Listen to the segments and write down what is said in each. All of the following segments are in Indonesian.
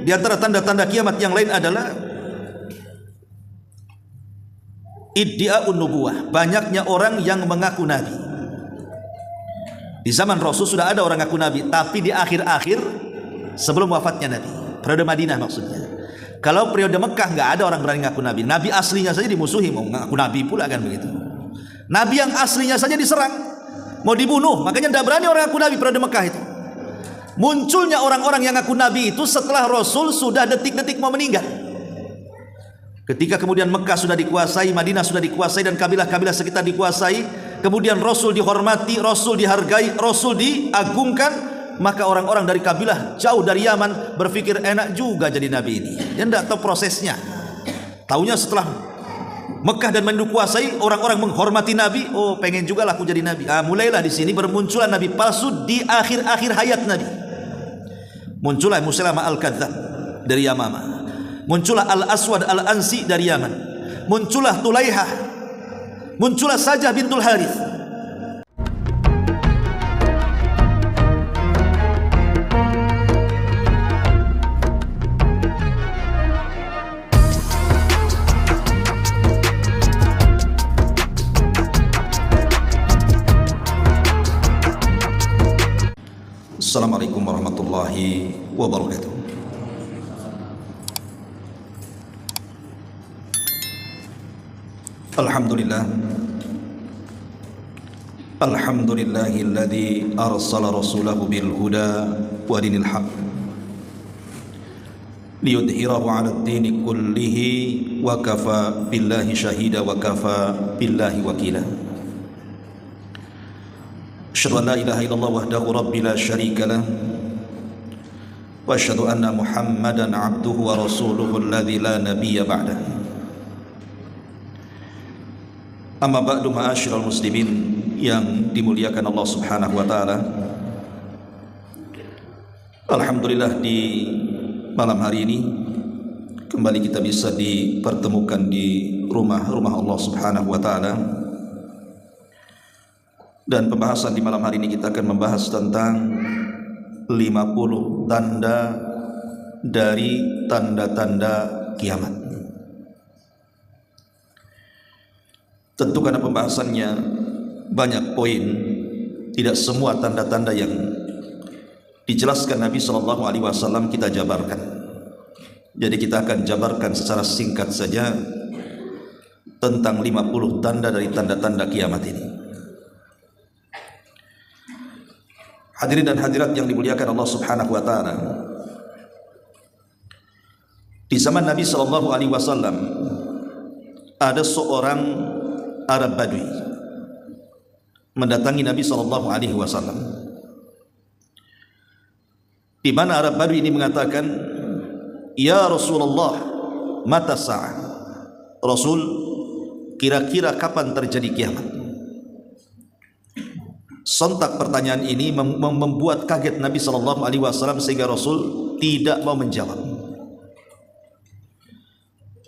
di antara tanda-tanda kiamat yang lain adalah iddia'un nubuwah, banyaknya orang yang mengaku nabi. Di zaman Rasul sudah ada orang ngaku nabi, tapi di akhir-akhir sebelum wafatnya Nabi, periode Madinah maksudnya. Kalau periode Mekah nggak ada orang berani ngaku nabi. Nabi aslinya saja dimusuhi, mau ngaku nabi pula kan begitu. Nabi yang aslinya saja diserang, mau dibunuh, makanya tidak berani orang ngaku nabi periode Mekah itu. Munculnya orang-orang yang ngaku nabi itu setelah Rasul sudah detik-detik mau meninggal. Ketika kemudian Mekah sudah dikuasai, Madinah sudah dikuasai, dan kabilah-kabilah sekitar dikuasai, kemudian Rasul dihormati, Rasul dihargai, Rasul diagungkan, maka orang-orang dari kabilah jauh dari Yaman berpikir enak juga jadi nabi ini. Dia tidak tahu prosesnya. Taunya setelah Mekah dan Madinah dikuasai, orang-orang menghormati nabi, oh pengen juga lah aku jadi nabi. Mulailah di sini bermunculan nabi palsu di akhir-akhir hayat nabi. Muncullah Musailamah al-Kadzdzab dari Yamamah. Muncullah Al-Aswad Al-Ansi dari Yaman. Muncullah Tulaihah. Muncullah Sajah bintul Harith. Assalamualaikum warahmatullahi wabarakatuh. Alhamdulillahilladzi arsala rasulahu bil huda wa dinil haq liyudhhirahu 'alad dini kullihi wa kafa billahi syahida wa kafa billahi wakila. Asyhadu an la ilaha illallah wahdahu rabbi la syarika lah wa asyhadu anna Muhammadan 'abduhu wa rasuluhu alladzi la nabiyya ba'dah. Amma ba'du, ma'asyiral muslimin yang dimuliakan Allah Subhanahu wa taala. Alhamdulillah, di malam hari ini kembali kita bisa dipertemukan di rumah Allah Subhanahu wa taala. Dan pembahasan di malam hari ini kita akan membahas tentang 50 tanda dari tanda-tanda kiamat. Tentu karena pembahasannya banyak poin, tidak semua tanda-tanda yang dijelaskan Nabi SAW kita jabarkan. Jadi kita akan jabarkan secara singkat saja tentang 50 tanda dari tanda-tanda kiamat ini. Hadirin dan hadirat yang dimuliakan Allah Subhanahu wa taala. Di zaman Nabi SAW ada seorang Arab Badui mendatangi Nabi SAW, di mana Arab Badui ini mengatakan, "Ya Rasulullah, mata sa'ah?" Rasul, kira-kira kapan terjadi kiamat? Sontak pertanyaan ini membuat kaget Nabi SAW, sehingga Rasul tidak mau menjawab.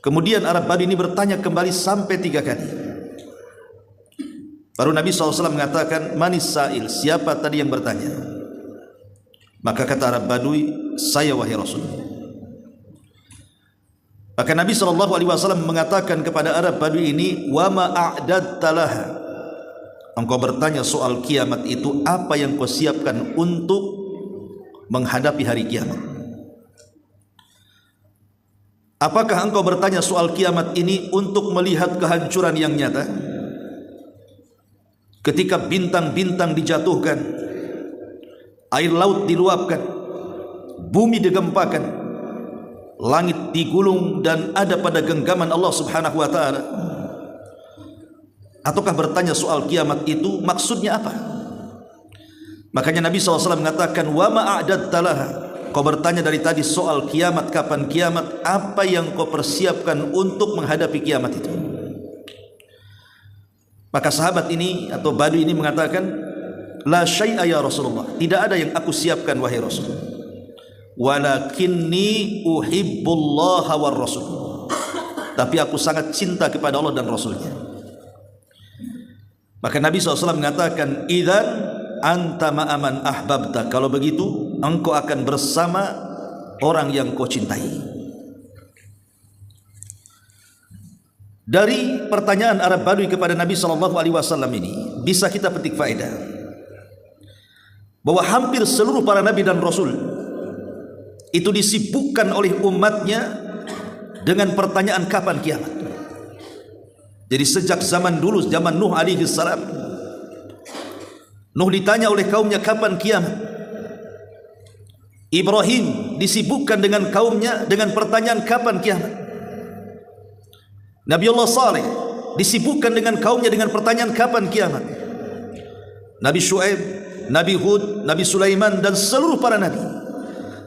Kemudian Arab Badui ini bertanya kembali sampai 3 kali. Baru Nabi SAW mengatakan, "Manis sa'il?" Siapa tadi yang bertanya? Maka kata Arab Badui, "Saya wahai Rasul." Maka Nabi SAW mengatakan kepada Arab Badui ini, "Wa ma a'dadta laha?" Engkau bertanya soal kiamat itu, apa yang kau siapkan untuk menghadapi hari kiamat? Apakah engkau bertanya soal kiamat ini untuk melihat kehancuran yang nyata? Ketika bintang-bintang dijatuhkan, air laut diluapkan, bumi digempakan, langit digulung dan ada pada genggaman Allah Subhanahu wa taala. Ataukah bertanya soal kiamat itu maksudnya apa? Makanya Nabi SAW mengatakan, "Wa ma a'dadta laha?" Kau bertanya dari tadi soal kiamat, kapan kiamat, apa yang kau persiapkan untuk menghadapi kiamat itu? Maka sahabat ini atau Badui ini mengatakan, "La syai'a ya Rasulullah." Tidak ada yang aku siapkan wahai Rasul. "Walakinni uhibbullaha war rasul." Tapi aku sangat cinta kepada Allah dan Rasulnya. Maka Nabi SAW mengatakan, "Idzan anta ma'aman ahbabta." Kalau begitu engkau akan bersama orang yang kau cintai. Dari pertanyaan Arab Badui kepada Nabi SAW ini bisa kita petik faedah bahwa hampir seluruh para nabi dan rasul itu disibukkan oleh umatnya dengan pertanyaan kapan kiamat. Jadi sejak zaman dulu, zaman Nuh alaihi salam, Nuh ditanya oleh kaumnya kapan kiamat. Ibrahim disibukkan dengan kaumnya dengan pertanyaan kapan kiamat. Nabiullah Saleh disibukkan dengan kaumnya dengan pertanyaan kapan kiamat. Nabi Syuaib, Nabi Hud, Nabi Sulaiman dan seluruh para nabi,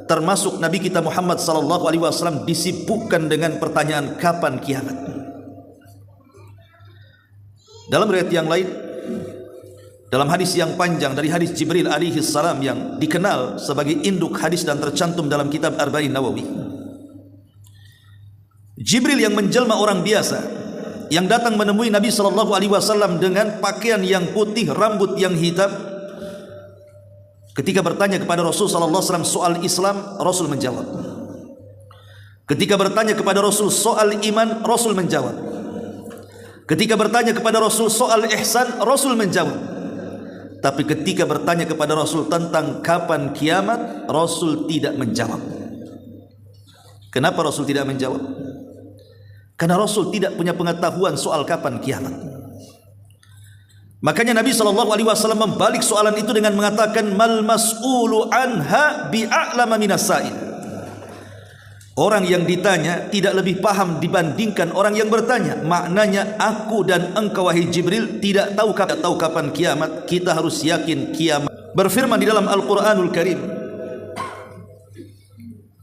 termasuk Nabi kita Muhammad sallallahu alaihi wasallam, disibukkan dengan pertanyaan kapan kiamat. Dalam riwayat yang lain, dalam hadis yang panjang dari hadis Jibril alaihi salam yang dikenal sebagai induk hadis dan tercantum dalam kitab Arba'in Nawawi, Jibril yang menjelma orang biasa yang datang menemui Nabi sallallahu alaihi wasallam dengan pakaian yang putih, rambut yang hitam, ketika bertanya kepada Rasul sallallahu alaihi wasallam soal Islam, Rasul menjawab. Ketika bertanya kepada Rasul soal iman, Rasul menjawab. Ketika bertanya kepada Rasul soal ihsan, Rasul menjawab. Tapi ketika bertanya kepada Rasul tentang kapan kiamat, Rasul tidak menjawab. Kenapa Rasul tidak menjawab? Karena Rasul tidak punya pengetahuan soal kapan kiamat. Makanya Nabi SAW membalik soalan itu dengan mengatakan, mal mas'ulu anha bi'a'lama minas sa'il. Orang yang ditanya tidak lebih paham dibandingkan orang yang bertanya. Maknanya aku dan engkau wahai Jibril tidak tahu kapan kiamat. Kita harus yakin kiamat. Berfirman di dalam Al-Quranul Karim,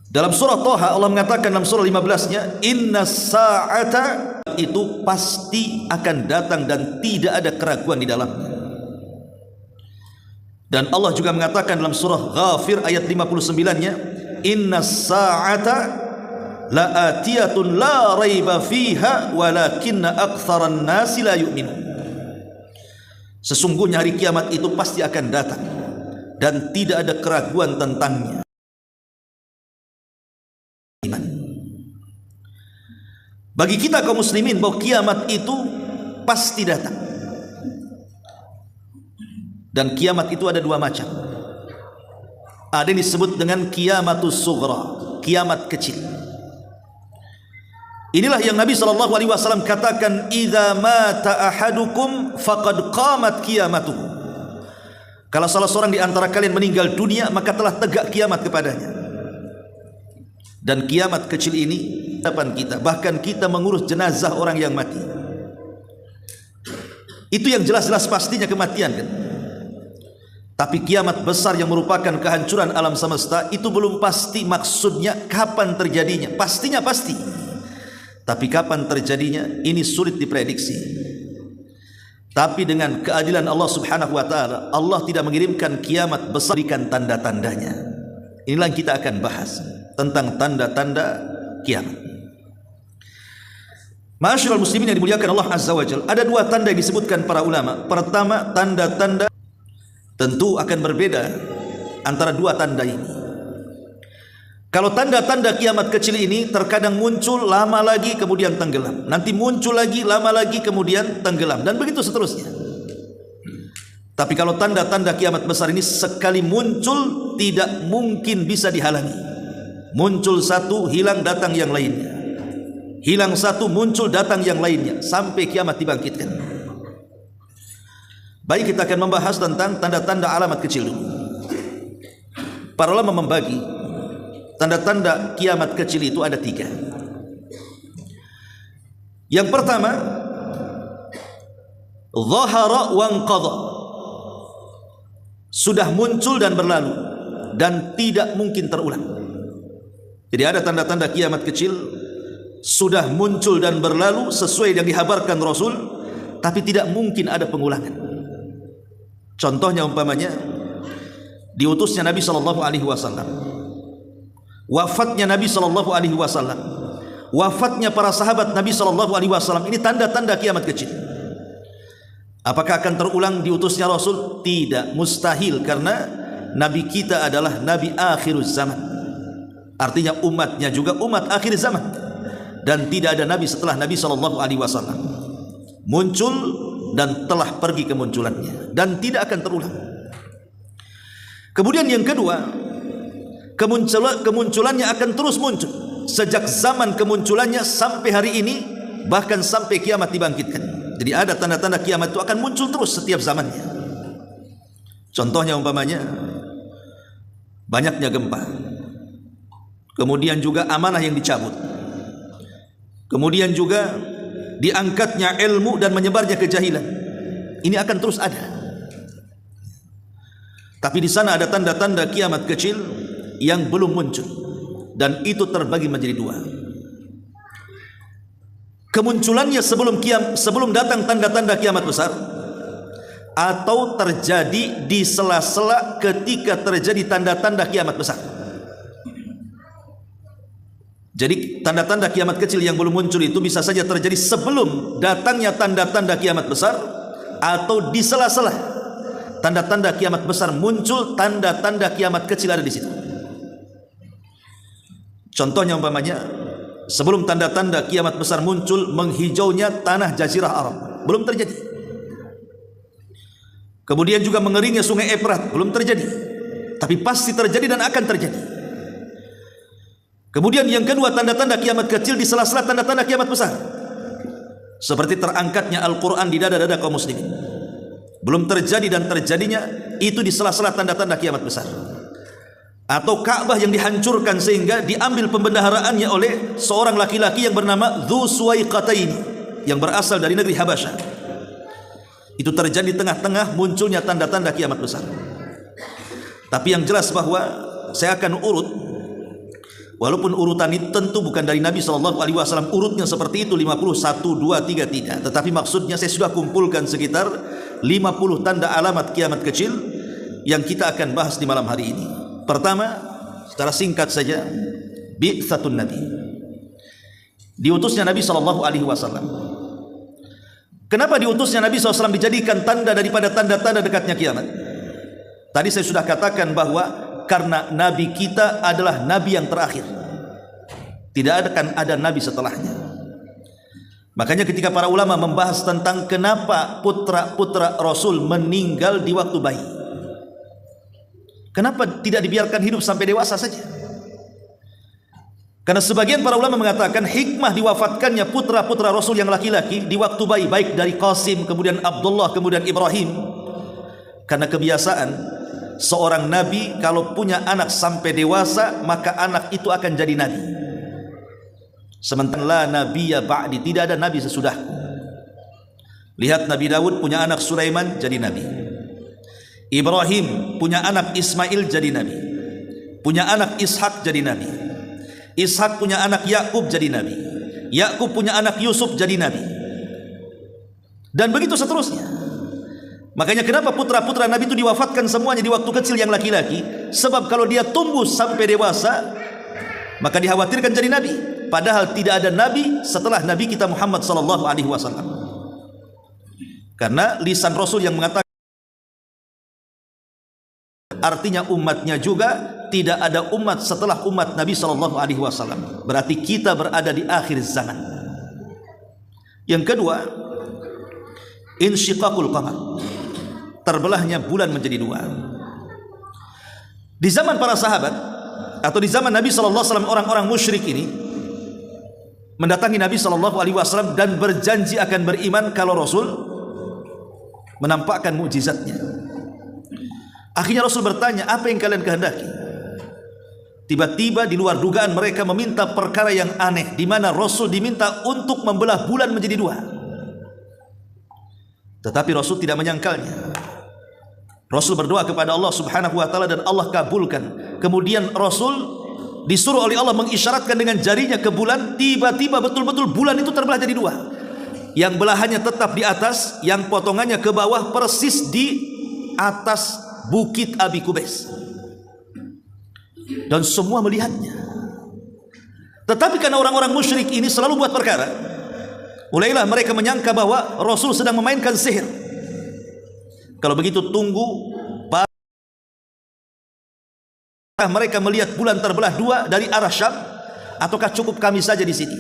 dalam surah Thaha, Allah mengatakan dalam surah 15-nya, inna sa'ata, itu pasti akan datang dan tidak ada keraguan di dalamnya. Dan Allah juga mengatakan dalam surah Ghafir ayat 59-nya, inna sa'ata la'atiyatun la raiba fiha walakinna aktsaran nasi la yu'minun. Sesungguhnya hari kiamat itu pasti akan datang dan tidak ada keraguan tentangnya. Bagi kita kaum muslimin bahwa kiamat itu pasti datang. Dan kiamat itu ada dua macam. Ada yang disebut dengan kiamatus sughra, kiamat kecil. Inilah yang Nabi SAW katakan, idza mata ahadukum faqad qamat kiamatuhu. Kalau salah seorang di antara kalian meninggal dunia, maka telah tegak kiamat kepadanya. Dan kiamat kecil ini depan kita, bahkan kita mengurus jenazah orang yang mati. Itu yang jelas-jelas pastinya kematian kan. Tapi kiamat besar yang merupakan kehancuran alam semesta itu belum pasti. Maksudnya kapan terjadinya? Pastinya pasti, tapi kapan terjadinya ini sulit diprediksi. Tapi dengan keadilan Allah Subhanahu wa taala, Allah tidak mengirimkan kiamat besar dengan tanda-tandanya. Inilah yang kita akan bahas tentang tanda-tanda kiamat. Ma'asyiral muslimin yang dimuliakan Allah Azza wa Jalla, ada dua tanda yang disebutkan para ulama. Pertama, tanda-tanda tentu akan berbeda antara dua tanda ini. Kalau tanda-tanda kiamat kecil ini terkadang muncul, lama lagi kemudian tenggelam, nanti muncul lagi, lama lagi kemudian tenggelam, dan begitu seterusnya. Tapi kalau tanda-tanda kiamat besar ini sekali muncul tidak mungkin bisa dihalangi. Muncul satu, hilang, datang yang lainnya. Hilang satu, muncul, datang yang lainnya, sampai kiamat dibangkitkan. Baik, kita akan membahas tentang tanda-tanda alamat kecil dulu. Para ulama membagi tanda-tanda kiamat kecil itu ada tiga. Yang pertama, zahara wanqadha, sudah muncul dan berlalu dan tidak mungkin terulang. Jadi ada tanda-tanda kiamat kecil sudah muncul dan berlalu sesuai yang dihabarkan Rasul, tapi tidak mungkin ada pengulangan. Contohnya umpamanya diutusnya Nabi sallallahu alaihi wasallam, wafatnya Nabi sallallahu alaihi wasallam, wafatnya para sahabat Nabi sallallahu alaihi wasallam. Ini tanda-tanda kiamat kecil. Apakah akan terulang diutusnya Rasul? Tidak, mustahil, karena Nabi kita adalah Nabi akhiruz zaman. Artinya umatnya juga umat akhir zaman, dan tidak ada nabi setelah Nabi SAW muncul dan telah pergi kemunculannya dan tidak akan terulang. Kemudian yang kedua, kemunculannya akan terus muncul sejak zaman kemunculannya sampai hari ini, bahkan sampai kiamat dibangkitkan. Jadi ada tanda-tanda kiamat itu akan muncul terus setiap zamannya. Contohnya umpamanya banyaknya gempa, kemudian juga amanah yang dicabut, kemudian juga diangkatnya ilmu dan menyebarnya kejahilan. Ini akan terus ada. Tapi di sana ada tanda-tanda kiamat kecil yang belum muncul, dan itu terbagi menjadi dua. Kemunculannya sebelum datang tanda-tanda kiamat besar, atau terjadi di sela-sela ketika terjadi tanda-tanda kiamat besar. Jadi tanda-tanda kiamat kecil yang belum muncul itu bisa saja terjadi sebelum datangnya tanda-tanda kiamat besar, atau di sela-sela tanda-tanda kiamat besar muncul, tanda-tanda kiamat kecil ada di situ. Contohnya umpamanya sebelum tanda-tanda kiamat besar muncul, menghijaunya tanah Jazirah Arab belum terjadi. Kemudian juga mengeringnya sungai Efrat belum terjadi, tapi pasti terjadi dan akan terjadi. Kemudian yang kedua, tanda-tanda kiamat kecil di sela-sela tanda-tanda kiamat besar, seperti terangkatnya Al-Quran di dada-dada kaum muslimin, belum terjadi dan terjadinya itu di sela-sela tanda-tanda kiamat besar. Atau Ka'bah yang dihancurkan sehingga diambil pembendaharaannya oleh seorang laki-laki yang bernama Dzu Suwaiqataini yang berasal dari negeri Habasyah. Itu terjadi di tengah-tengah munculnya tanda-tanda kiamat besar. Tapi yang jelas bahwa saya akan urut, walaupun urutan itu tentu bukan dari Nabi SAW urutnya seperti itu 50, 1, 2, 3 tidak. Tetapi maksudnya saya sudah kumpulkan sekitar 50 tanda alamat kiamat kecil yang kita akan bahas di malam hari ini. Pertama, secara singkat saja, bi'tsatun Nabi, diutusnya Nabi SAW. Kenapa diutusnya Nabi SAW dijadikan tanda daripada tanda-tanda dekatnya kiamat? Tadi saya sudah katakan bahwa karena Nabi kita adalah Nabi yang terakhir, tidak akan ada Nabi setelahnya. Makanya ketika para ulama membahas tentang kenapa putra-putra Rasul meninggal di waktu bayi, kenapa tidak dibiarkan hidup sampai dewasa saja? Karena sebagian para ulama mengatakan hikmah diwafatkannya putra-putra Rasul yang laki-laki di waktu bayi, baik dari Qasim, kemudian Abdullah, kemudian Ibrahim, karena kebiasaan seorang nabi kalau punya anak sampai dewasa, maka anak itu akan jadi nabi. Sementara la nabiyya ba'di, tidak ada nabi sesudahku. Lihat Nabi Daud punya anak Sulaiman jadi nabi, Ibrahim punya anak Ismail jadi nabi, punya anak Ishak jadi nabi, Ishak punya anak Yakub jadi nabi, Yakub punya anak Yusuf jadi nabi, dan begitu seterusnya. Makanya kenapa putra-putra Nabi itu diwafatkan semuanya di waktu kecil yang laki-laki? Sebab kalau dia tumbuh sampai dewasa, maka dikhawatirkan jadi nabi. Padahal tidak ada nabi setelah Nabi kita Muhammad SAW. Karena lisan Rasul yang mengatakan, artinya umatnya juga tidak ada umat setelah umat Nabi SAW. Berarti kita berada di akhir zaman. Yang kedua, insyiqaqul qamar, terbelahnya bulan menjadi dua. Di zaman para sahabat atau di zaman Nabi SAW, orang-orang musyrik ini mendatangi Nabi SAW dan berjanji akan beriman kalau Rasul menampakkan mukjizatnya. Akhirnya Rasul bertanya, apa yang kalian kehendaki? Tiba-tiba di luar dugaan mereka meminta perkara yang aneh, di mana Rasul diminta untuk membelah bulan menjadi dua. Tetapi Rasul tidak menyangkalnya. Rasul berdoa kepada Allah Subhanahu wa taala dan Allah kabulkan. Kemudian Rasul disuruh oleh Allah mengisyaratkan dengan jarinya ke bulan. Tiba-tiba betul-betul bulan itu terbelah jadi dua. Yang belahannya tetap di atas, yang potongannya ke bawah, persis di atas bukit Abi Kubais. Dan semua melihatnya. Tetapi karena orang-orang musyrik ini selalu buat perkara, mulailah mereka menyangka bahwa Rasul sedang memainkan sihir. Kalau begitu tunggu mereka melihat bulan terbelah dua dari arah Syam, ataukah cukup kami saja di sini?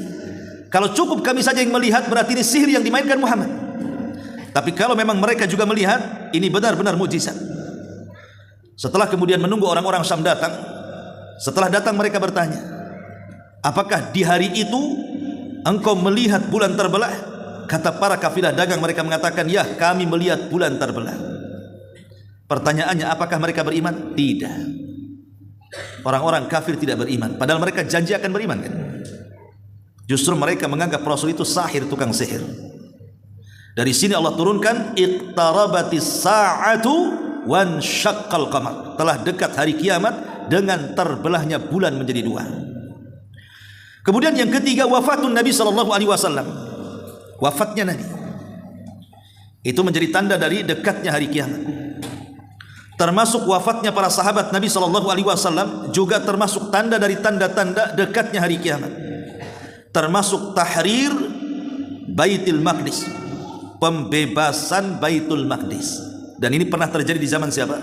Kalau cukup kami saja yang melihat, berarti ini sihir yang dimainkan Muhammad. Tapi kalau memang mereka juga melihat, ini benar-benar mukjizat. Setelah kemudian menunggu orang-orang Syam datang, setelah datang mereka bertanya, apakah di hari itu engkau melihat bulan terbelah? Kata para kafilah dagang, mereka mengatakan, ya, kami melihat bulan terbelah. Pertanyaannya, apakah mereka beriman? Tidak. Orang-orang kafir tidak beriman, padahal mereka janji akan beriman, kan? Justru mereka menganggap Rasul itu sahir, tukang sihir. Dari sini Allah turunkan, iqtarabatis sa'atu wan syaqqal qamar. Telah dekat hari kiamat dengan terbelahnya bulan menjadi dua. Kemudian yang ketiga, wafatun Nabi sallallahu alaihi wasallam. Wafatnya Nabi. Itu menjadi tanda dari dekatnya hari kiamat. Termasuk wafatnya para sahabat Nabi sallallahu alaihi wasallam juga termasuk tanda dari tanda-tanda dekatnya hari kiamat. Termasuk tahrir Baitul Maqdis, pembebasan Baitul Maqdis. Dan ini pernah terjadi di zaman siapa?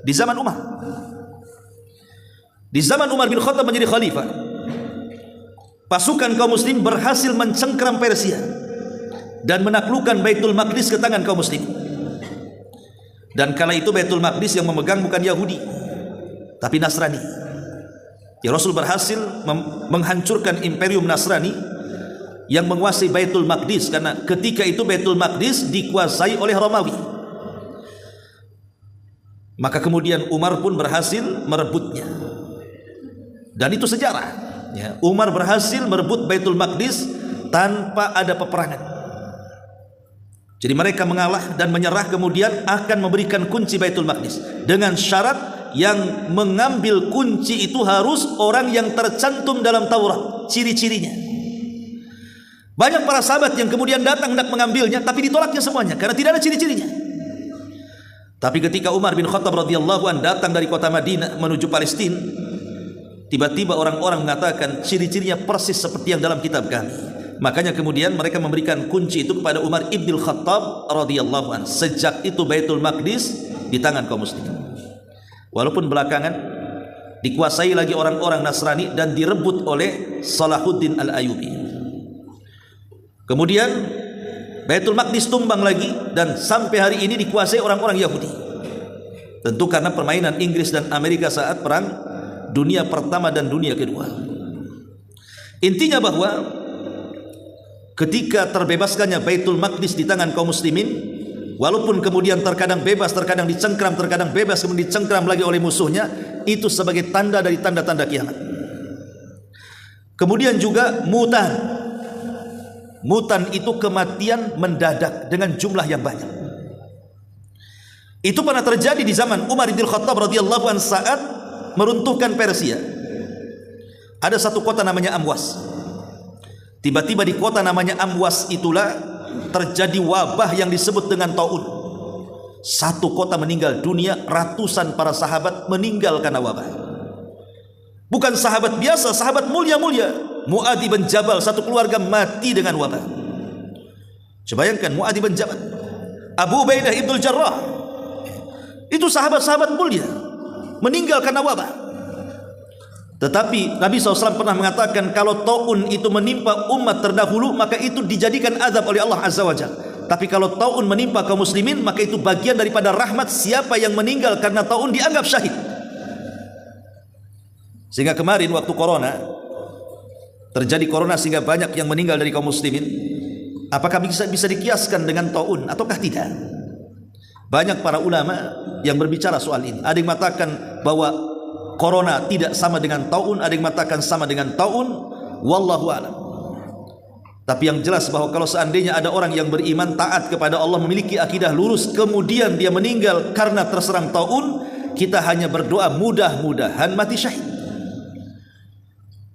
Di zaman Umar. Di zaman Umar bin Khattab menjadi khalifah, pasukan kaum muslim berhasil mencengkeram Persia dan menaklukkan Baitul Maqdis ke tangan kaum muslim. Dan kala itu Baitul Maqdis yang memegang bukan Yahudi, tapi Nasrani. Ya, Rasul berhasil menghancurkan imperium Nasrani yang menguasai Baitul Maqdis, karena ketika itu Baitul Maqdis dikuasai oleh Romawi. Maka kemudian Umar pun berhasil merebutnya. Dan itu sejarah. Ya, Umar berhasil merebut Baitul Maqdis tanpa ada peperangan. Jadi mereka mengalah dan menyerah, kemudian akan memberikan kunci Baitul Maqdis dengan syarat yang mengambil kunci itu harus orang yang tercantum dalam Taurat, ciri-cirinya. Banyak para sahabat yang kemudian datang hendak mengambilnya, tapi ditolaknya semuanya karena tidak ada ciri-cirinya. Tapi ketika Umar bin Khattab radhiyallahu an datang dari kota Madinah menuju Palestina, tiba-tiba orang-orang mengatakan ciri-cirinya persis seperti yang dalam kitab kami. Makanya kemudian mereka memberikan kunci itu kepada Umar ibn Khattab radhiyallahu an. Sejak itu Baitul Maqdis di tangan kaum muslimin. Walaupun belakangan dikuasai lagi orang-orang Nasrani dan direbut oleh Salahuddin Al-Ayyubi. Kemudian Baitul Maqdis tumbang lagi dan sampai hari ini dikuasai orang-orang Yahudi. Tentu karena permainan Inggris dan Amerika saat perang dunia pertama dan dunia kedua. Intinya bahwa ketika terbebaskannya Baitul Maqdis di tangan kaum muslimin, walaupun kemudian terkadang bebas, terkadang dicengkram, terkadang bebas, kemudian dicengkram lagi oleh musuhnya, itu sebagai tanda dari tanda-tanda kiamat. Kemudian juga mutan. Mutan itu kematian mendadak dengan jumlah yang banyak. Itu pernah terjadi di zaman Umar bin Khattab radhiyallahu anhu saat meruntuhkan Persia. Ada satu kota namanya Amwas. Tiba-tiba di kota namanya Amwas itulah terjadi wabah yang disebut dengan taun. Satu kota meninggal dunia, ratusan para sahabat meninggal karena wabah. Bukan sahabat biasa, sahabat mulia-mulia. Mu'adz bin Jabal, satu keluarga mati dengan wabah. Coba bayangkan, Mu'adz bin Jabal, Abu Ubaidah ibnul Jarrah, itu sahabat-sahabat mulia meninggal karena wabah. Tetapi Nabi SAW pernah mengatakan, kalau taun itu menimpa umat terdahulu, maka itu dijadikan azab oleh Allah Azza wa Jalla. Tapi kalau taun menimpa kaum muslimin, maka itu bagian daripada rahmat. Siapa yang meninggal karena taun dianggap syahid. Sehingga kemarin waktu corona, terjadi corona sehingga banyak yang meninggal dari kaum muslimin. Apakah bisa dikiaskan dengan taun ataukah tidak? Banyak para ulama yang berbicara soal ini. Ada yang mengatakan bahwa corona tidak sama dengan taun, ada yang mengatakan sama dengan taun, wallahu a'lam. Tapi yang jelas bahwa kalau seandainya ada orang yang beriman, taat kepada Allah, memiliki akidah lurus, kemudian dia meninggal karena terserang taun, kita hanya berdoa mudah-mudahan mati syahid.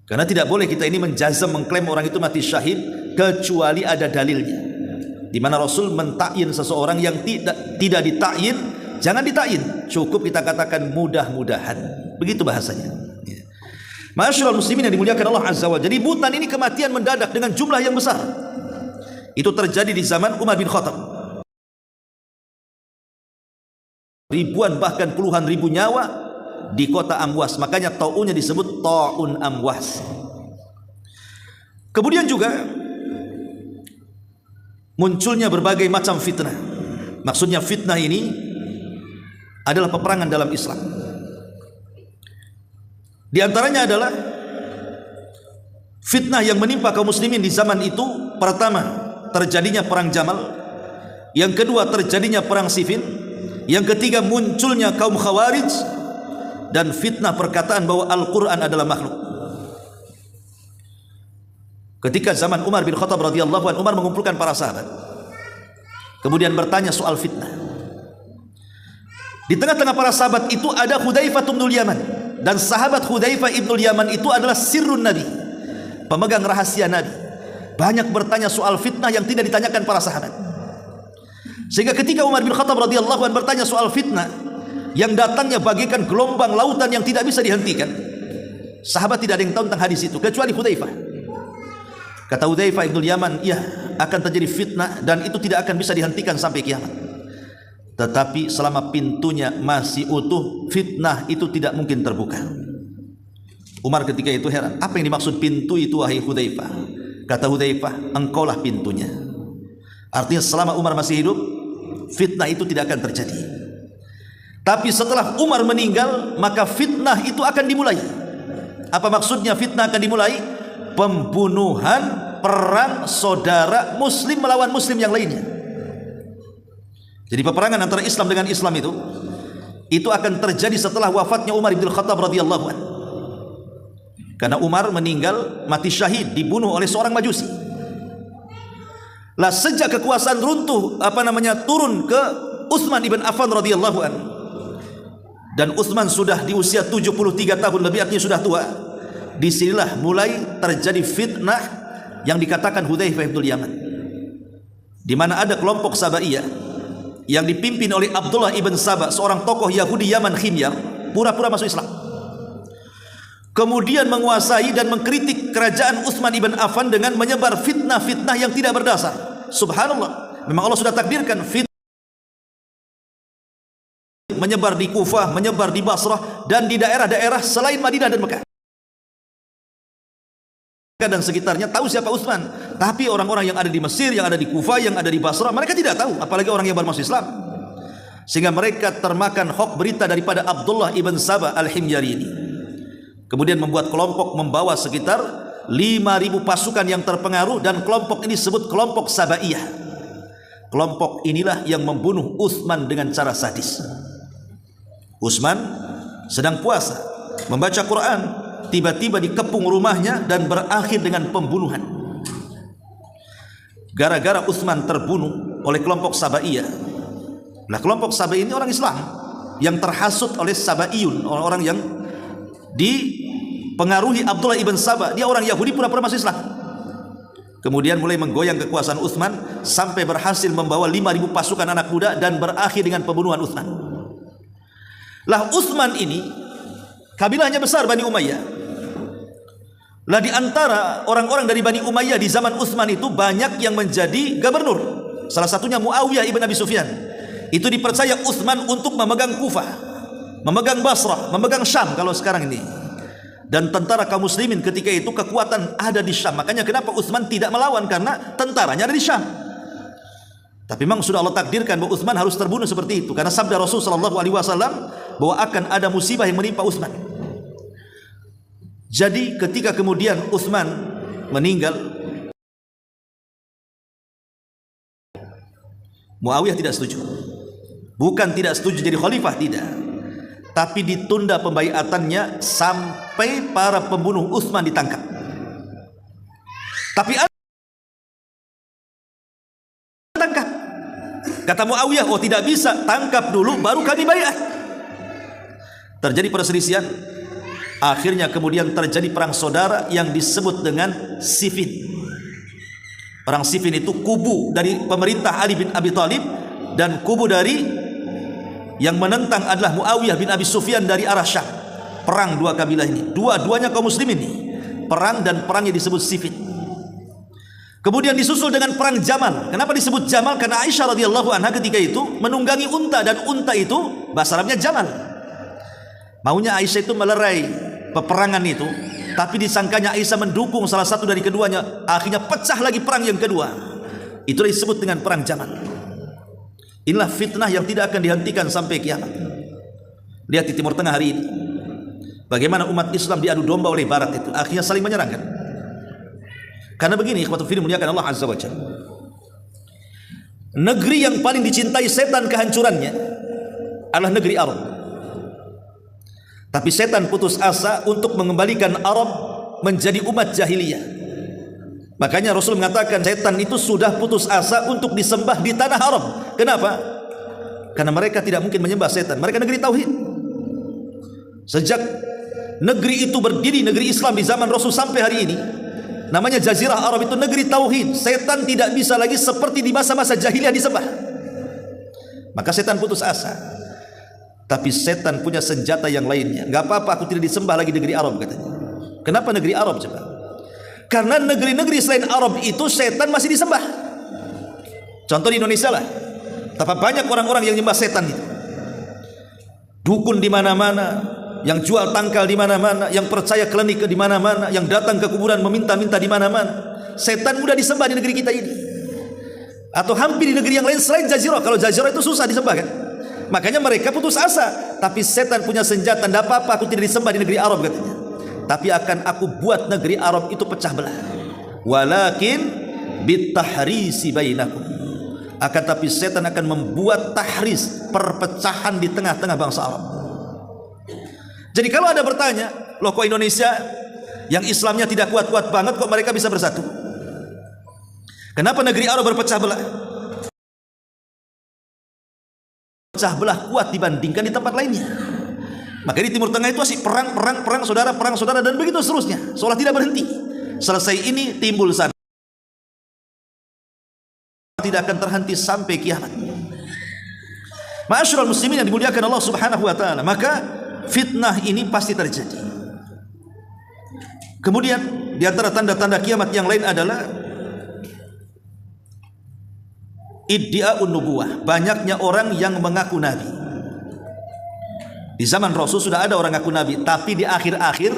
Karena tidak boleh kita ini menjazam, mengklaim orang itu mati syahid kecuali ada dalilnya. Di mana Rasul mentakyin seseorang yang tidak ditakyin, jangan ditakyin, cukup kita katakan mudah-mudahan. Begitu bahasanya. Ma'asyiral muslimin yang dimuliakan Allah Azza wa Jalla. Jadi mutan ini kematian mendadak dengan jumlah yang besar. Itu terjadi di zaman Umar bin Khattab. Ribuan bahkan puluhan ribu nyawa di kota Amwas. Makanya taunnya disebut taun Amwas. Kemudian juga munculnya berbagai macam fitnah. Maksudnya fitnah ini adalah peperangan dalam Islam. Di antaranya adalah fitnah yang menimpa kaum muslimin di zaman itu. Pertama, terjadinya perang Jamal. Yang kedua, terjadinya perang Siffin. Yang ketiga, munculnya kaum Khawarij. Dan fitnah perkataan bahwa Al-Quran adalah makhluk. Ketika zaman Umar bin Khattab radhiyallahu anhu, Umar mengumpulkan para sahabat, kemudian bertanya soal fitnah. Di tengah-tengah para sahabat itu ada Hudzaifah bin Yaman. Dan sahabat Hudzaifah bin Yaman itu adalah sirrun Nabi, pemegang rahasia Nabi. Banyak bertanya soal fitnah yang tidak ditanyakan para sahabat. Sehingga ketika Umar bin Khattab radhiyallahu anhu bertanya soal fitnah yang datangnya bagaikan gelombang lautan yang tidak bisa dihentikan, sahabat tidak ada yang tahu tentang hadis itu kecuali Hudzaifah. Kata Hudzaifah bin Yaman, iya, akan terjadi fitnah dan itu tidak akan bisa dihentikan sampai kiamat. Tetapi selama pintunya masih utuh, fitnah itu tidak mungkin terbuka. Umar ketika itu heran, apa yang dimaksud pintu itu wahai Hudzaifah? Kata Hudzaifah, engkaulah pintunya. Artinya selama Umar masih hidup, fitnah itu tidak akan terjadi. Tapi setelah Umar meninggal, maka fitnah itu akan dimulai. Apa maksudnya fitnah akan dimulai? Pembunuhan, perang saudara muslim melawan muslim yang lainnya. Jadi peperangan antara Islam dengan Islam itu akan terjadi setelah wafatnya Umar bin Khattab radhiyallahu anhu. Karena Umar meninggal mati syahid, dibunuh oleh seorang Majusi. Lah sejak kekuasaan runtuh turun ke Utsman ibn Affan radhiyallahu anhu. Dan Utsman sudah di usia 73 tahun lebih, artinya sudah tua. Disinilah mulai terjadi fitnah yang dikatakan Hudzaifah bin Yaman, di mana ada kelompok Sabaiyah yang dipimpin oleh Abdullah ibn Saba, seorang tokoh Yahudi Yaman Khimyar, pura-pura masuk Islam. Kemudian menguasai dan mengkritik kerajaan Utsman ibn Affan dengan menyebar fitnah-fitnah yang tidak berdasar. Subhanallah, memang Allah sudah takdirkan fitnah menyebar di Kufah, menyebar di Basrah, dan di daerah-daerah selain Madinah dan Mekah dan sekitarnya tahu siapa Utsman. Tapi orang-orang yang ada di Mesir, yang ada di Kufah, yang ada di Basrah, mereka tidak tahu, apalagi orang yang baru masuk Islam. Sehingga mereka termakan hoax berita daripada Abdullah ibn Saba al-Himyari ini. Kemudian membuat kelompok membawa sekitar 5.000 pasukan yang terpengaruh, dan kelompok ini disebut kelompok Sabaiyah. Kelompok inilah yang membunuh Utsman dengan cara sadis. Utsman sedang puasa, membaca Quran, tiba-tiba dikepung rumahnya dan berakhir dengan pembunuhan. Gara-gara Utsman terbunuh oleh kelompok Sabaiyah. Nah, kelompok Sabaiyah ini orang Islam yang terhasut oleh Sabaiyun, orang-orang yang dipengaruhi Abdullah ibn Saba. Dia orang Yahudi pura-pura masuk Islam. Kemudian mulai menggoyang kekuasaan Utsman sampai berhasil membawa 5.000 pasukan anak muda dan berakhir dengan pembunuhan Utsman. Lah Utsman ini kabilahnya besar, Bani Umayyah. Lah di antara orang-orang dari Bani Umayyah di zaman Utsman itu banyak yang menjadi gubernur. Salah satunya Muawiyah ibn Abi Sufyan. Itu dipercaya Utsman untuk memegang Kufah, memegang Basrah, memegang Syam kalau sekarang ini. Dan tentara kaum muslimin ketika itu kekuatan ada di Syam. Makanya kenapa Utsman tidak melawan, karena tentaranya ada di Syam. Tapi memang sudah Allah takdirkan bahwa Utsman harus terbunuh seperti itu, karena sabda Rasul sallallahu alaihi wasallam bahwa akan ada musibah yang menimpa Utsman. Jadi ketika kemudian Utsman meninggal, Muawiyah tidak setuju. Bukan tidak setuju jadi khalifah, tidak. Tapi ditunda pembaiatannya sampai para pembunuh Utsman ditangkap. Tapi tangkap. Kata Muawiyah, oh tidak bisa, tangkap dulu baru kami baiat. Terjadi perselisihan. Akhirnya kemudian terjadi perang saudara yang disebut dengan Siffin. Perang Siffin itu kubu dari pemerintah Ali bin Abi Thalib dan kubu dari yang menentang adalah Muawiyah bin Abi Sufyan dari arah Syam. Perang dua kabilah ini, dua-duanya kaum muslimin ini. Perang, dan perangnya disebut Siffin. Kemudian disusul dengan perang Jamal. Kenapa disebut Jamal? Karena Aisyah radhiyallahu anha ketika itu menunggangi unta, dan unta itu bahasa Arabnya Jamal. Maunya Aisyah itu melerai peperangan itu, tapi disangkanya Aisyah mendukung salah satu dari keduanya. Akhirnya pecah lagi perang yang kedua. Itulah disebut dengan perang Jamal. Inilah fitnah yang tidak akan dihentikan sampai kiamat. Lihat di Timur Tengah hari ini, bagaimana umat Islam diadu domba oleh Barat itu, akhirnya saling menyerang kan? Karena begini, ikhwatul fillah muliakan Allah Azza wa Jalla, negeri yang paling dicintai setan kehancurannya adalah negeri Arab. Tapi setan putus asa untuk mengembalikan Arab menjadi umat jahiliyah. Makanya Rasul mengatakan setan itu sudah putus asa untuk disembah di tanah Arab. Kenapa? Karena mereka tidak mungkin menyembah setan. Mereka negeri tauhid. Sejak negeri itu berdiri, negeri Islam di zaman Rasul sampai hari ini, namanya Jazirah Arab, itu negeri tauhid. Setan tidak bisa lagi seperti di masa-masa jahiliyah disembah. Maka setan putus asa. Tapi setan punya senjata yang lainnya. Gak apa-apa aku tidak disembah lagi negeri Arab, katanya. Kenapa negeri Arab coba? Karena negeri-negeri selain Arab itu setan masih disembah. Contoh di Indonesia lah, betapa banyak orang-orang yang nyembah setan itu. Dukun di mana-mana, yang jual tangkal di mana-mana, yang percaya klinik di mana-mana, yang datang ke kuburan meminta-minta di mana-mana. Setan mudah disembah di negeri kita ini. Atau hampir di negeri yang lain selain Jazirah. Kalau Jazirah itu susah disembah kan? Makanya mereka putus asa. Tapi setan punya senjata. Tidak apa-apa aku tidak disembah di negeri Arab, katanya. Tapi akan aku buat negeri Arab itu pecah belah. Walakin bitahrisi bainakum. Akan tapi setan akan membuat tahris, perpecahan di tengah-tengah bangsa Arab. Jadi kalau ada bertanya, loh kok Indonesia yang Islamnya tidak kuat-kuat banget kok mereka bisa bersatu? Kenapa negeri Arab berpecah belah? Pecah belah kuat dibandingkan di tempat lainnya. Maka di Timur Tengah itu masih perang saudara, dan begitu seterusnya, seolah tidak berhenti. Selesai ini timbul sana, tidak akan terhenti sampai kiamat. Ma'asyiral muslimin yang dimuliakan Allah Subhanahu wa taala, maka fitnah ini pasti terjadi. Kemudian di antara tanda-tanda kiamat yang lain adalah iddia'un nubuwah, banyaknya orang yang mengaku nabi. Di zaman Rasul sudah ada orang ngaku nabi, tapi di akhir-akhir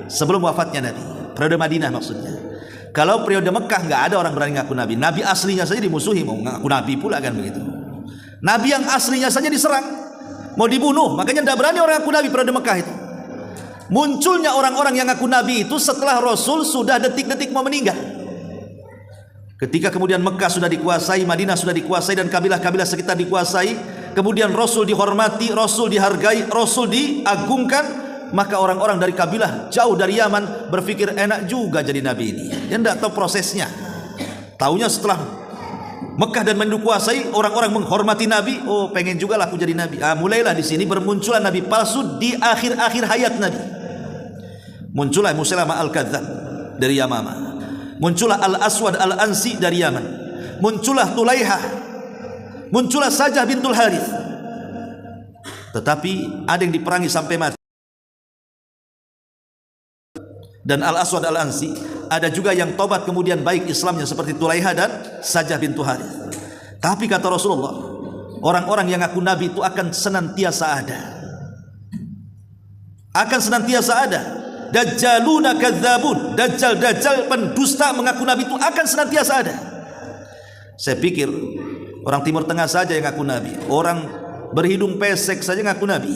sebelum wafatnya Nabi, periode Madinah maksudnya. Kalau periode Mekah nggak ada orang berani ngaku nabi. Nabi aslinya saja dimusuhi, mau ngaku nabi pula kan begitu. Nabi yang aslinya saja diserang, mau dibunuh, makanya tidak berani orang ngaku nabi periode Mekah itu. Munculnya orang-orang yang ngaku nabi itu setelah Rasul sudah detik-detik mau meninggal. Ketika kemudian Mekah sudah dikuasai, Madinah sudah dikuasai, dan kabilah-kabilah sekitar dikuasai, kemudian Rasul dihormati, Rasul dihargai, Rasul diagungkan, maka orang-orang dari kabilah jauh dari Yaman berpikir enak juga jadi nabi ini. Dia tidak tahu prosesnya. Taunya setelah Mekah dan Madinah dikuasai, orang-orang menghormati nabi, oh pengen juga lah aku jadi nabi. Mulailah di sini bermunculan nabi palsu di akhir-akhir hayat nabi. Muncullah Musailamah al-Kadzdzab dari Yamamah. Muncullah Al-Aswad Al-Ansi dari Yaman. Muncullah Tulaihah. Muncullah Sajah bintul Harith. Tetapi ada yang diperangi sampai mati. Dan Al-Aswad Al-Ansi, ada juga yang tobat kemudian baik Islamnya seperti Tulaihah dan Sajah bintul Harith. Tapi kata Rasulullah, orang-orang yang ngaku nabi itu akan senantiasa ada. Akan senantiasa ada. Dajjaluna kadzabun, dajjal pendusta mengaku nabi itu akan senantiasa ada. Saya pikir orang Timur Tengah saja yang ngaku nabi, orang berhidung pesek saja ngaku nabi.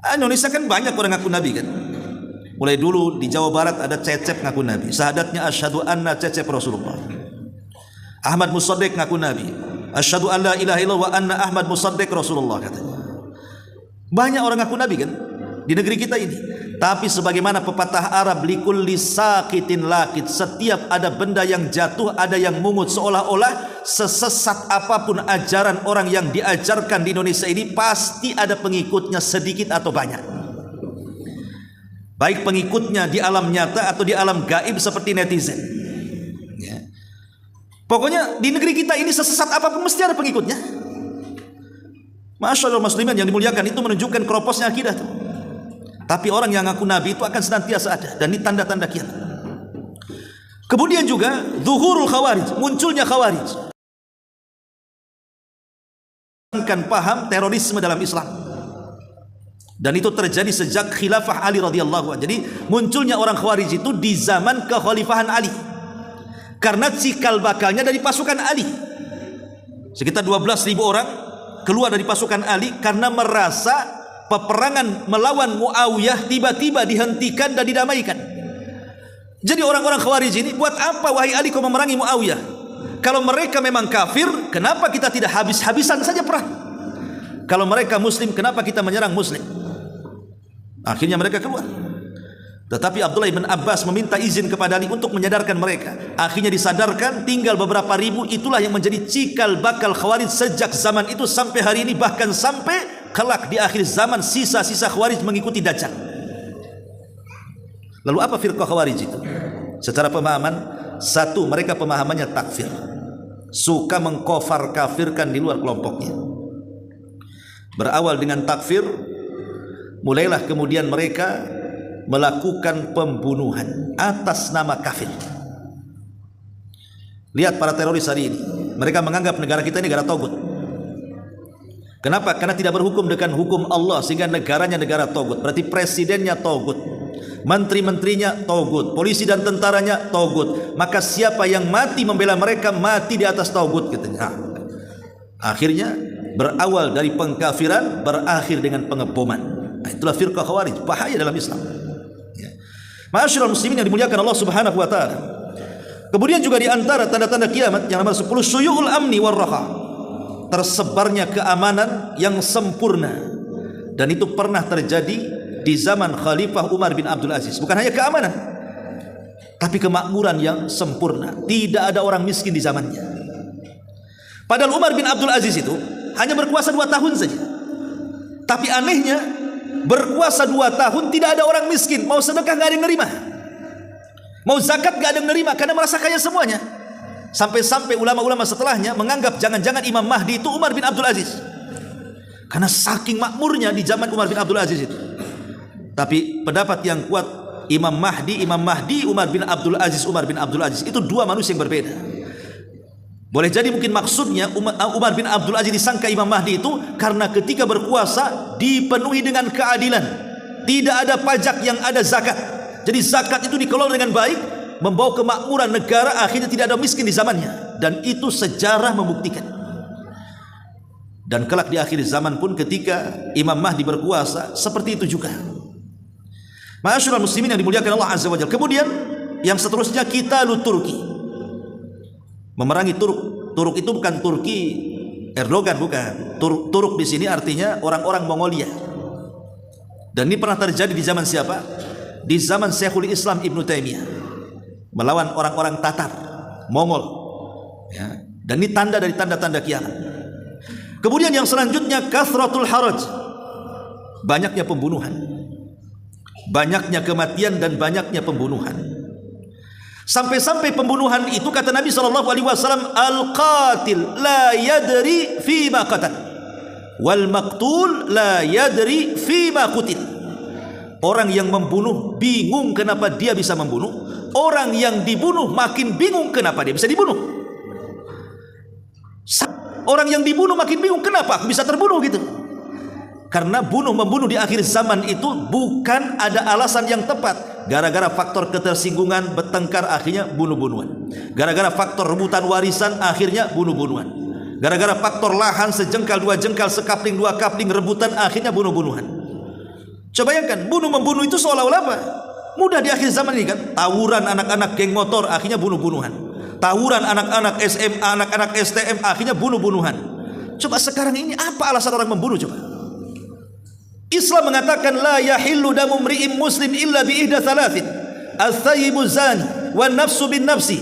Indonesia kan banyak orang ngaku nabi kan. Mulai dulu di Jawa Barat ada Cecep ngaku nabi, syahadatnya asyhadu anna Cecep Rasulullah. Ahmad Musaddiq ngaku nabi, asyhadu an la ilaha illallah wa anna Ahmad Musaddiq Rasulullah, katanya. Banyak orang ngaku nabi kan di negeri kita ini. Tapi sebagaimana pepatah Arab, likulli saqitin laqit, setiap ada benda yang jatuh ada yang mungut. Seolah-olah sesesat apapun ajaran orang yang diajarkan di Indonesia ini, pasti ada pengikutnya sedikit atau banyak. Baik pengikutnya di alam nyata atau di alam gaib seperti netizen ya. Pokoknya di negeri kita ini sesesat apapun mesti ada pengikutnya. Masyaallah muslimin yang dimuliakan, itu menunjukkan keroposnya akidah tuh. Tapi orang yang ngaku nabi itu akan senantiasa ada, dan ini tanda-tanda kiamat. Kemudian juga zuhurul khawarij, munculnya khawarij. Kan paham terorisme dalam Islam. Dan itu terjadi sejak khilafah Ali radhiyallahu anhu. Jadi munculnya orang Khawarij itu di zaman kekhalifahan Ali. Karena cikal bakalnya dari pasukan Ali. Sekitar 12.000 orang keluar dari pasukan Ali karena merasa peperangan melawan Muawiyah tiba-tiba dihentikan dan didamaikan. Jadi orang-orang Khawarij ini, buat apa wahai Ali kau memerangi Muawiyah? Kalau mereka memang kafir, kenapa kita tidak habis-habisan saja perang? Kalau mereka muslim, kenapa kita menyerang muslim? Akhirnya mereka keluar. Tetapi Abdullah bin Abbas meminta izin kepada Ali untuk menyadarkan mereka. Akhirnya disadarkan, tinggal beberapa ribu. Itulah yang menjadi cikal bakal Khawarij sejak zaman itu sampai hari ini. Bahkan sampai kelak di akhir zaman sisa-sisa Khawarij mengikuti Dajjal. Lalu apa firqah Khawarij itu? Secara pemahaman, satu, mereka pemahamannya takfir, suka mengkafir kafirkan di luar kelompoknya. Berawal dengan takfir, mulailah kemudian mereka melakukan pembunuhan atas nama kafir. Lihat para teroris hari ini, mereka menganggap negara kita ini negara togut. Kenapa? Karena tidak berhukum dengan hukum Allah, sehingga negaranya negara togut. Berarti presidennya togut, menteri-menterinya togut, polisi dan tentaranya togut. Maka siapa yang mati membela mereka mati di atas togut, katanya. Akhirnya berawal dari pengkafiran berakhir dengan pengeboman. Itulah firqah Khawarij, bahaya dalam Islam. Ma'asyiral muslimin yang dimuliakan Allah Subhanahu wa taala. Kemudian juga di antara tanda-tanda kiamat yang nomor 10, syuyu'ul amni war raha. Tersebarnya keamanan yang sempurna. Dan itu pernah terjadi di zaman Khalifah Umar bin Abdul Aziz. Bukan hanya keamanan, tapi kemakmuran yang sempurna. Tidak ada orang miskin di zamannya. Padahal Umar bin Abdul Aziz itu hanya berkuasa 2 tahun saja. Tapi anehnya, berkuasa 2 tahun tidak ada orang miskin. Mau sedekah gak ada yang nerima, mau zakat gak ada yang nerima, karena merasa kaya semuanya. Sampai-sampai ulama-ulama setelahnya menganggap jangan-jangan Imam Mahdi itu Umar bin Abdul Aziz, karena saking makmurnya di zaman Umar bin Abdul Aziz itu. Tapi pendapat yang kuat, Imam Mahdi, Umar bin Abdul Aziz itu 2 manusia yang berbeda. Boleh jadi mungkin maksudnya Umar bin Abdul Aziz disangka Imam Mahdi itu karena ketika berkuasa dipenuhi dengan keadilan, tidak ada pajak yang ada zakat. Jadi zakat itu dikelola dengan baik, membawa kemakmuran negara, akhirnya tidak ada miskin di zamannya. Dan itu sejarah membuktikan. Dan kelak di akhir zaman pun ketika Imam Mahdi berkuasa seperti itu juga. Ma'asyiral muslimin yang dimuliakan Allah Azza wa Jalla. Kemudian yang seterusnya, kita Turki, memerangi Turk. Turk itu bukan Turki Erdogan, bukan. Turk di sini artinya orang-orang Mongolia. Dan ini pernah terjadi di zaman siapa? Di zaman Syekhul Islam Ibnu Taimiyah melawan orang-orang Tatar, Mongol. Ya. Dan ini tanda dari tanda-tanda kiamat. Kemudian yang selanjutnya, kathratul haraj, banyaknya pembunuhan, banyaknya kematian dan banyaknya pembunuhan. Sampai-sampai pembunuhan itu kata Nabi SAW, al-qatil la yadri fima qatal, wal maqtul la yadri fima qutil. Orang yang membunuh bingung kenapa dia bisa membunuh, orang yang dibunuh makin bingung kenapa dia bisa dibunuh. Orang yang dibunuh makin bingung kenapa aku bisa terbunuh gitu. Karena membunuh di akhir zaman itu bukan ada alasan yang tepat. Gara-gara faktor ketersinggungan, bertengkar, akhirnya bunuh-bunuhan. Gara-gara faktor rebutan warisan, akhirnya bunuh-bunuhan. Gara-gara faktor lahan sejengkal, 2 jengkal, sekapling, 2 kapling, rebutan, akhirnya bunuh-bunuhan. Coba bayangkan, membunuh itu seolah-olah apa? Mudah di akhir zaman ini kan. Tawuran anak-anak geng motor, akhirnya bunuh-bunuhan. Tawuran anak-anak SMA, anak-anak STM, akhirnya bunuh-bunuhan. Coba sekarang ini apa alasan orang membunuh coba? Islam mengatakan la yahillu damu mri'in muslim illa bi ihda thalathin, al-thayyibu zani, wan nafsu bin nafsi,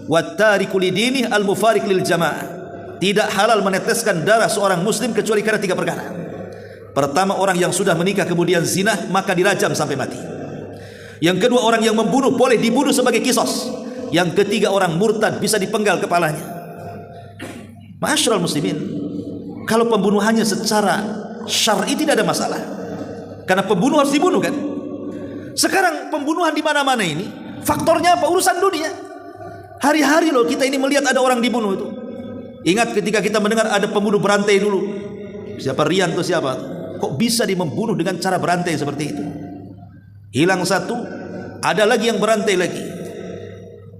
wat tariku lidini al-mufariq lil jamaah. Tidak halal meneteskan darah seorang muslim kecuali karena 3 perkara. Pertama, orang yang sudah menikah kemudian zina, maka dirajam sampai mati. Yang kedua, orang yang membunuh boleh dibunuh sebagai kisos. Yang ketiga, orang murtad bisa dipenggal kepalanya. Ma'asyiral muslimin, kalau pembunuhannya secara syar'i tidak ada masalah, karena pembunuh harus dibunuh kan. Sekarang pembunuhan di mana-mana ini faktornya apa? Urusan dunia. Hari-hari loh kita ini melihat ada orang dibunuh itu. Ingat ketika kita mendengar ada pembunuh berantai dulu. Siapa Rian atau siapa? kok bisa dia membunuh dengan cara berantai seperti itu? Hilang satu, ada lagi yang berantai lagi.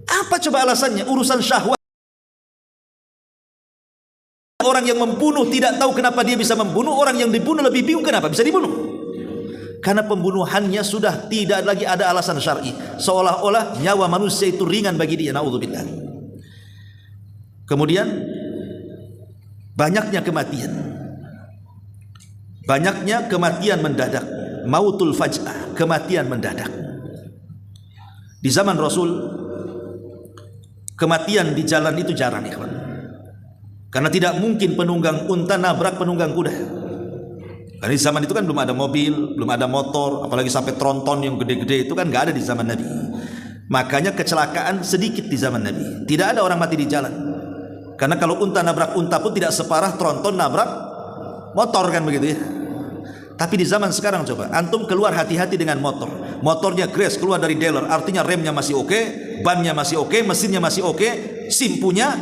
Apa coba alasannya? Urusan syahwat. Orang yang membunuh tidak tahu kenapa dia bisa membunuh, orang yang dibunuh lebih bingung kenapa bisa dibunuh. Karena pembunuhannya sudah tidak lagi ada alasan syar'i, seolah-olah nyawa manusia itu ringan bagi dia. Naudzubillah. Kemudian banyaknya kematian mendadak, mautul faj'ah, kematian mendadak. Di zaman Rasul kematian di jalan itu jarang, ya kawan. Karena tidak mungkin penunggang unta nabrak penunggang kuda. Karena di zaman itu kan belum ada mobil, belum ada motor, apalagi sampai tronton yang gede-gede itu kan nggak ada di zaman Nabi. Makanya kecelakaan sedikit di zaman Nabi. Tidak ada orang mati di jalan. Karena kalau unta nabrak unta pun tidak separah tronton nabrak motor, kan begitu ya. Tapi di zaman sekarang coba, antum keluar hati-hati dengan motor. Motornya crash keluar dari dealer, artinya remnya masih oke, bannya masih oke, mesinnya masih oke, SIM punya,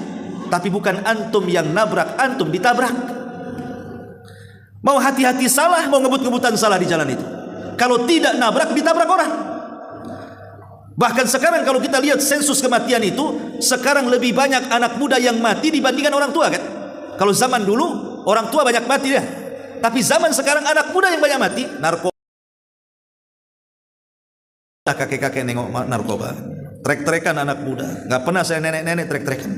tapi bukan antum yang nabrak, antum ditabrak. Mau hati-hati salah, mau ngebut-ngebutan salah di jalan itu. Kalau tidak nabrak, ditabrak orang. Bahkan sekarang kalau kita lihat sensus kematian itu, sekarang lebih banyak anak muda yang mati dibandingkan orang tua, kan? Kalau zaman dulu orang tua banyak mati ya. Tapi zaman sekarang anak muda yang banyak mati. Narkoba. Kakek-kakek nengok narkoba. Trek-trekan anak muda. Gak pernah saya nenek-nenek trek-trekan.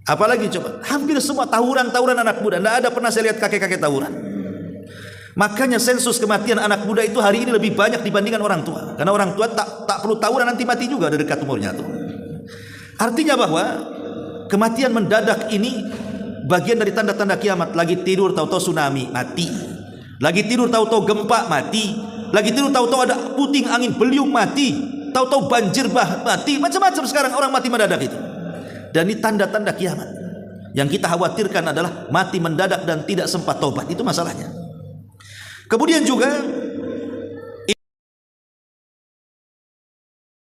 Apalagi coba, hampir semua tawuran-tawuran anak muda. Tidak ada pernah saya lihat kakek-kakek tawuran. Makanya sensus kematian anak muda itu hari ini lebih banyak dibandingkan orang tua. Karena orang tua tak perlu tawuran, nanti mati juga, ada dekat umurnya tuh. Artinya bahwa kematian mendadak ini bagian dari tanda-tanda kiamat. Lagi tidur tahu-tahu tsunami, mati. Lagi tidur tahu-tahu gempa, mati. Lagi tidur tahu-tahu ada puting angin beliung, mati. Tahu-tahu banjir mati. Macam-macam sekarang orang mati mendadak itu. Dan ini tanda-tanda kiamat. Yang kita khawatirkan adalah mati mendadak dan tidak sempat taubat. Itu masalahnya. Kemudian juga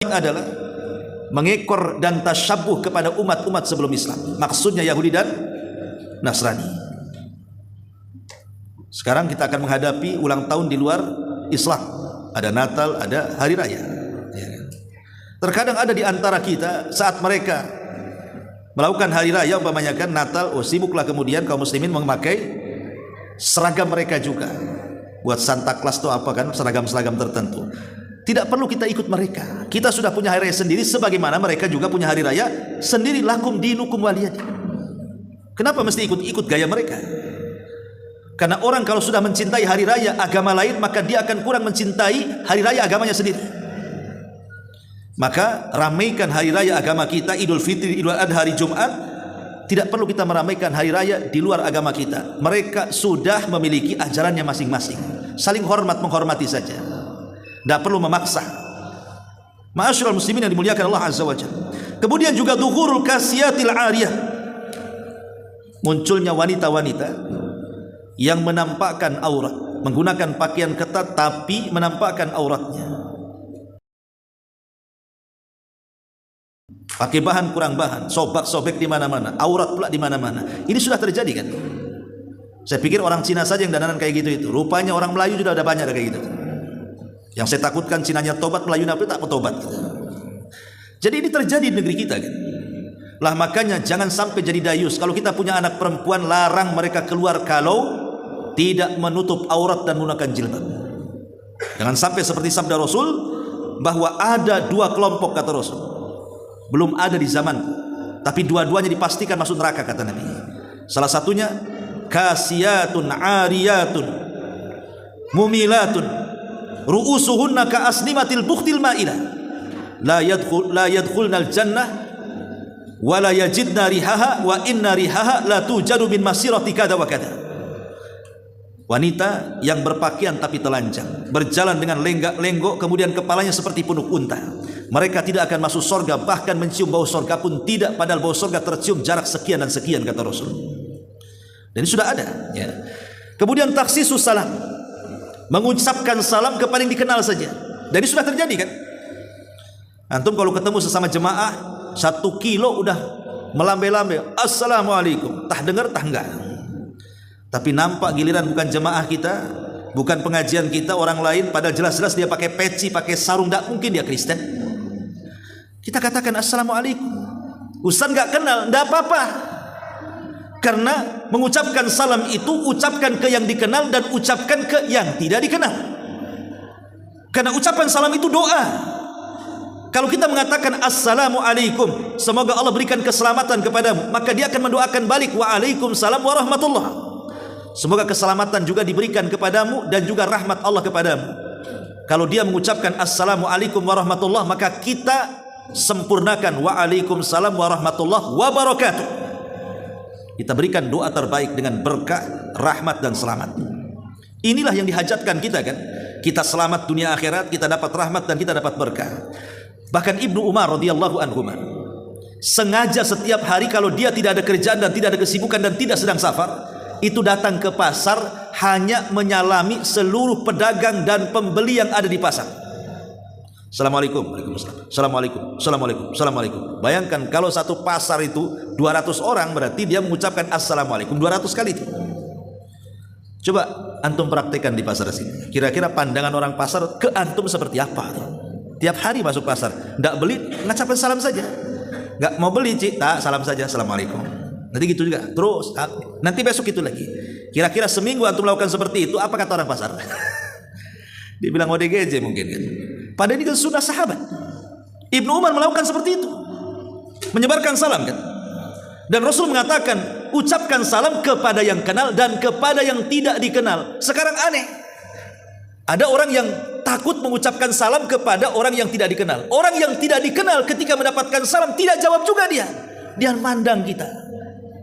adalah mengekor dan tasyabuh kepada umat-umat sebelum Islam. Maksudnya Yahudi dan Nasrani. Sekarang kita akan menghadapi ulang tahun di luar Islam. Ada Natal, ada Hari Raya. Terkadang ada di antara kita saat mereka melakukan Hari Raya, umpamanya kan Natal, sibuklah kemudian kaum muslimin memakai seragam mereka juga. Buat Santa Claus itu apa kan, seragam-seragam tertentu. Tidak perlu kita ikut mereka. Kita sudah punya hari raya sendiri, sebagaimana mereka juga punya hari raya sendiri. Lakum dinukum waliyadin. Kenapa mesti ikut-ikut gaya mereka? Karena orang kalau sudah mencintai hari raya agama lain, maka dia akan kurang mencintai hari raya agamanya sendiri. Maka ramaikan hari raya agama kita, Idul Fitri, Idul Adha, hari Jumat. Tidak perlu kita meramaikan hari raya di luar agama kita. Mereka sudah memiliki ajarannya masing-masing. Saling menghormati saja. Tidak perlu memaksa. Ma'asyiral muslimin yang dimuliakan Allah Azza wa Jalla. Kemudian juga dhuhurul kasiyatil ariyah. Munculnya wanita-wanita yang menampakkan aurat, menggunakan pakaian ketat tapi menampakkan auratnya. Pakai bahan kurang bahan, sobek-sobek di mana-mana, aurat pula di mana-mana. Ini sudah terjadi kan? Saya pikir orang Cina saja yang dandanan kayak gitu itu. Rupanya orang Melayu sudah ada banyak kayak gitu. Yang saya takutkan Cinanya tobat, Melayu nabi tak tobat. Jadi ini terjadi di negeri kita kan? Lah makanya jangan sampai jadi dayus. Kalau kita punya anak perempuan, larang mereka keluar kalau tidak menutup aurat dan menggunakan jilbab. Jangan sampai seperti sabda Rasul bahwa ada dua kelompok, kata Rasul. Belum ada di zamanku, tapi dua-duanya dipastikan masuk neraka, kata Nabi. Salah satunya kasiyatun ariyatun mumilatun ru'usuhunna ka asnimatil bukhtil ma'ilah la yadkhulnal jannah wa la yajidna rihaha wa inna rihaha la tujadu min masirati kada wa kada. Wanita yang berpakaian tapi telanjang, berjalan dengan lenggok, kemudian kepalanya seperti punuk unta. Mereka tidak akan masuk surga, bahkan mencium bau surga pun tidak, padahal bau surga tercium jarak sekian dan sekian, kata Rasul. Dan ini sudah ada ya. Kemudian taksisus salam, mengucapkan salam ke paling dikenal saja. Dan ini sudah terjadi kan? Antum kalau ketemu sesama jemaah 1 kilo udah melambai-lambai, assalamualaikum, tah dengar tah enggak. Tapi nampak giliran bukan jemaah kita, bukan pengajian kita, orang lain padahal jelas-jelas dia pakai peci, pakai sarung, tidak mungkin dia Kristen. Kita katakan assalamualaikum. Ustaz nggak kenal, tidak apa-apa. Karena mengucapkan salam itu ucapkan ke yang dikenal dan ucapkan ke yang tidak dikenal. Karena ucapan salam itu doa. Kalau kita mengatakan assalamualaikum, semoga Allah berikan keselamatan kepadamu, maka dia akan mendoakan balik waalaikumsalam warahmatullah. Semoga keselamatan juga diberikan kepadamu dan juga rahmat Allah kepadamu. Kalau dia mengucapkan assalamualaikum warahmatullah, maka kita sempurnakan waalaikumsalam warahmatullah wabarakatuh. Kita berikan doa terbaik dengan berkah, rahmat dan selamat. Inilah yang dihajatkan kita kan. Kita selamat dunia akhirat, kita dapat rahmat dan kita dapat berkah. Bahkan Ibnu Umar radhiyallahu anhu sengaja setiap hari kalau dia tidak ada kerjaan dan tidak ada kesibukan dan tidak sedang safar, itu datang ke pasar hanya menyalami seluruh pedagang dan pembeli yang ada di pasar. Assalamualaikum, waalaikumsalam, assalamualaikum, assalamualaikum, assalamualaikum. Bayangkan kalau satu pasar itu 200 orang, berarti dia mengucapkan assalamualaikum 200 kali itu. Coba antum praktekkan di pasar sini. Kira-kira pandangan orang pasar ke antum seperti apa? Tiap hari masuk pasar, tidak beli, mengucapkan salam saja. Nggak mau beli, cik, tak, salam saja, assalamualaikum. Nanti gitu juga, terus nanti besok itu lagi. Kira-kira seminggu antum melakukan seperti itu, apa kata orang pasar? Dibilang ODGJ mungkin kan. Padahal ini kan sunnah sahabat. Ibnu Umar melakukan seperti itu, menyebarkan salam kan. Dan Rasul mengatakan ucapkan salam kepada yang kenal dan kepada yang tidak dikenal. Sekarang aneh, ada orang yang takut mengucapkan salam kepada orang yang tidak dikenal. Orang yang tidak dikenal ketika mendapatkan salam tidak jawab juga dia. Dia mandang kita.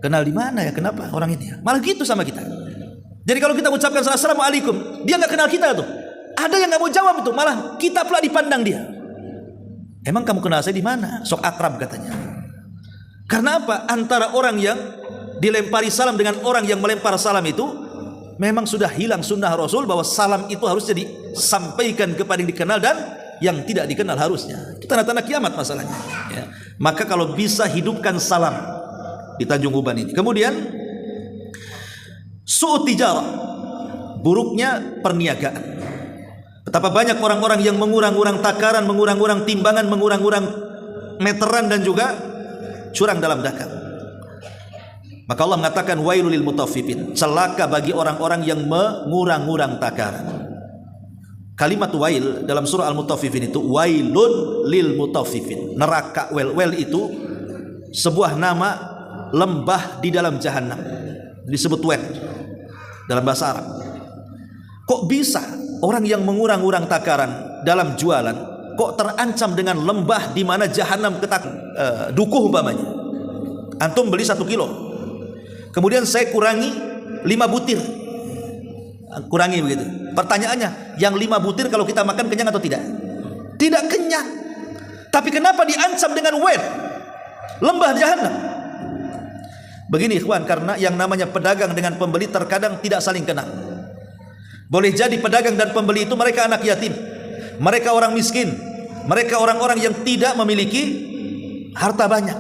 Kenal di mana ya? Kenapa orang ini? Malah gitu sama kita. Jadi kalau kita ucapkan assalamualaikum, dia nggak kenal kita tuh. Ada yang nggak mau jawab itu, malah kita pula dipandang dia. Emang kamu kenal saya di mana? Sok akrab katanya. Karena apa? Antara orang yang dilempari salam dengan orang yang melempar salam itu memang sudah hilang sunnah Rasul bahwa salam itu harusnya disampaikan kepada yang dikenal dan yang tidak dikenal harusnya. Itu tanda-tanda kiamat masalahnya. Ya. Maka kalau bisa hidupkan salam di Tanjung Uban ini. Kemudian su'ut tijarah, buruknya perniagaan. Betapa banyak orang-orang yang mengurang-urang takaran, mengurang-urang timbangan, mengurang-urang meteran dan juga curang dalam dagang. Maka Allah mengatakan wailul lil mutaffifin, celaka bagi orang-orang yang mengurang-urang takaran. Kalimat wail dalam surah Al-Mutaffifin itu wailun lil mutaffifin. Neraka wel itu sebuah nama lembah di dalam jahanam. Disebut wel dalam bahasa Arab. Kok bisa orang yang mengurang-urang takaran dalam jualan kok terancam dengan lembah di mana jahanam dukuh umpamanya. Antum beli 1 kilo, kemudian saya kurangi 5 butir, kurangi begitu. Pertanyaannya, yang 5 butir kalau kita makan kenyang atau tidak? Tidak kenyang. Tapi kenapa diancam dengan wel, lembah jahanam? Begini ikhwan, karena yang namanya pedagang dengan pembeli terkadang tidak saling kenal. Boleh jadi pedagang dan pembeli itu mereka anak yatim, mereka orang miskin, mereka orang-orang yang tidak memiliki harta banyak.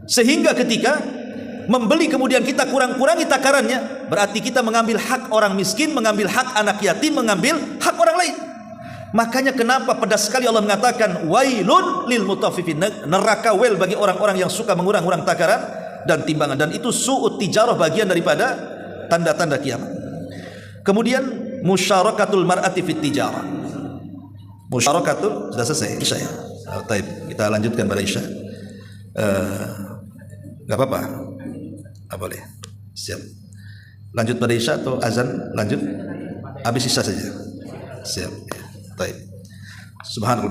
Sehingga ketika membeli kemudian kita kurang-kurangi takarannya, berarti kita mengambil hak orang miskin, mengambil hak anak yatim, mengambil hak orang lain. Makanya kenapa pedas sekali Allah mengatakan wailun lil mutaffifin, neraka wel bagi orang-orang yang suka mengurang-urang takaran dan timbangan. Dan itu su'ut tijarah, bagian daripada tanda-tanda kiamat. Kemudian musyarakatul mar'ati fit tijarah. Musyarakatul sudah selesai Isya ya. Baik, kita lanjutkan pada Isya. Enggak apa-apa. Boleh. Siap. Lanjut pada Isya atau azan lanjut? Habis Isya saja. Siap. Baik. Subhanallah.